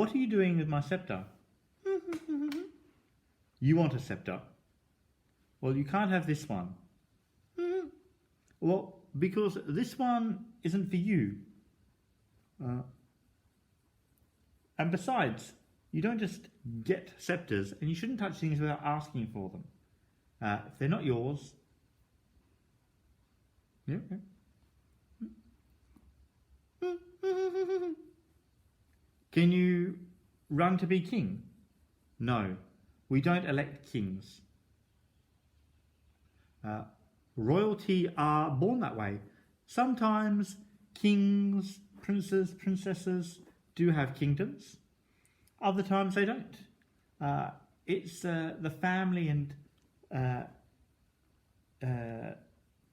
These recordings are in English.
What are you doing with my scepter? You want a scepter? Well, you can't have this one. Well, because this one isn't for you. And besides, you don't just get scepters, and you shouldn't touch things without asking for them. If they're not yours, yeah. Can you run to be king? No, we don't elect kings. Royalty are born that way. Sometimes kings, princes, princesses do have kingdoms. Other times they don't. It's the family and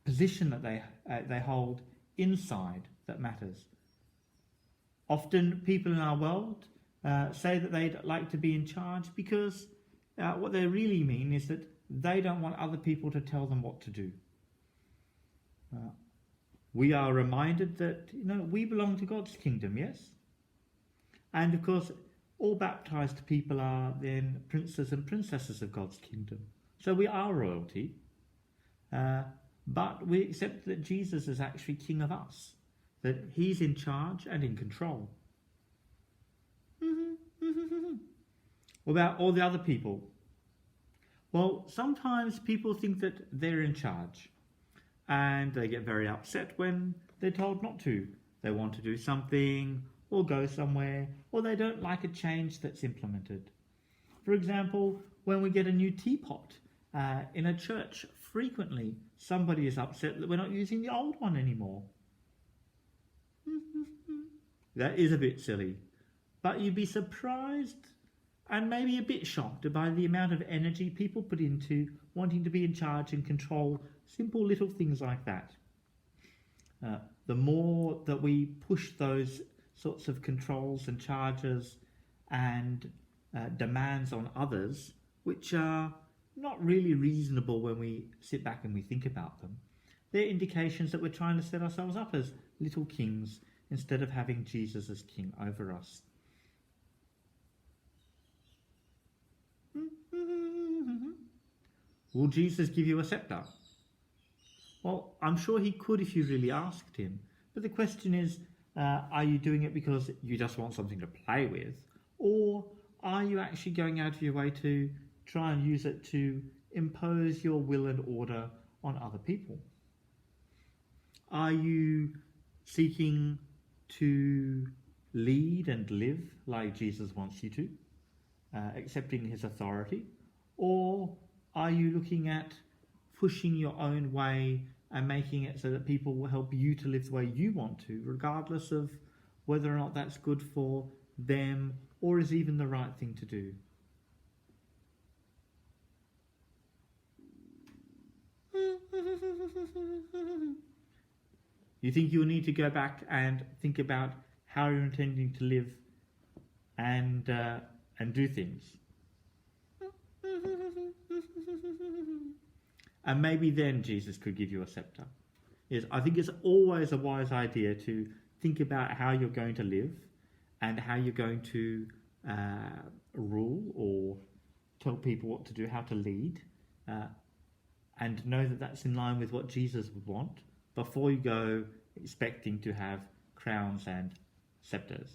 position that they hold inside that matters. Often people in our world say that they'd like to be in charge because what they really mean is that they don't want other people to tell them what to do. We are reminded that we belong to God's kingdom, yes? And of course, all baptized people are then princes and princesses of God's kingdom. So we are royalty, but we accept that Jesus is actually king of us, that he's in charge and in control. What about all the other people? Well, sometimes people think that they're in charge, and they get very upset when they're told not to. They want to do something or go somewhere, or they don't like a change that's implemented. For example, when we get a new teapot in a church, frequently somebody is upset that we're not using the old one anymore. That is a bit silly, but you'd be surprised and maybe a bit shocked by the amount of energy people put into wanting to be in charge and control simple little things like that. The more that we push those sorts of controls and charges and demands on others, which are not really reasonable when we sit back and we think about them, they're indications that we're trying to set ourselves up as little kings instead of having Jesus as king over us. Will Jesus give you a scepter? Well, I'm sure he could if you really asked him. But the question is, are you doing it because you just want something to play with? Or are you actually going out of your way to try and use it to impose your will and order on other people? Are you seeking to lead and live like Jesus wants you to, accepting his authority? Or are you looking at pushing your own way and making it so that people will help you to live the way you want to, regardless of whether or not that's good for them or is even the right thing to do? You think you'll need to go back and think about how you're intending to live and do things. And maybe then Jesus could give you a scepter. Yes, I think it's always a wise idea to think about how you're going to live and how you're going to rule or tell people what to do, how to lead, and know that that's in line with what Jesus would want before you go expecting to have crowns and scepters.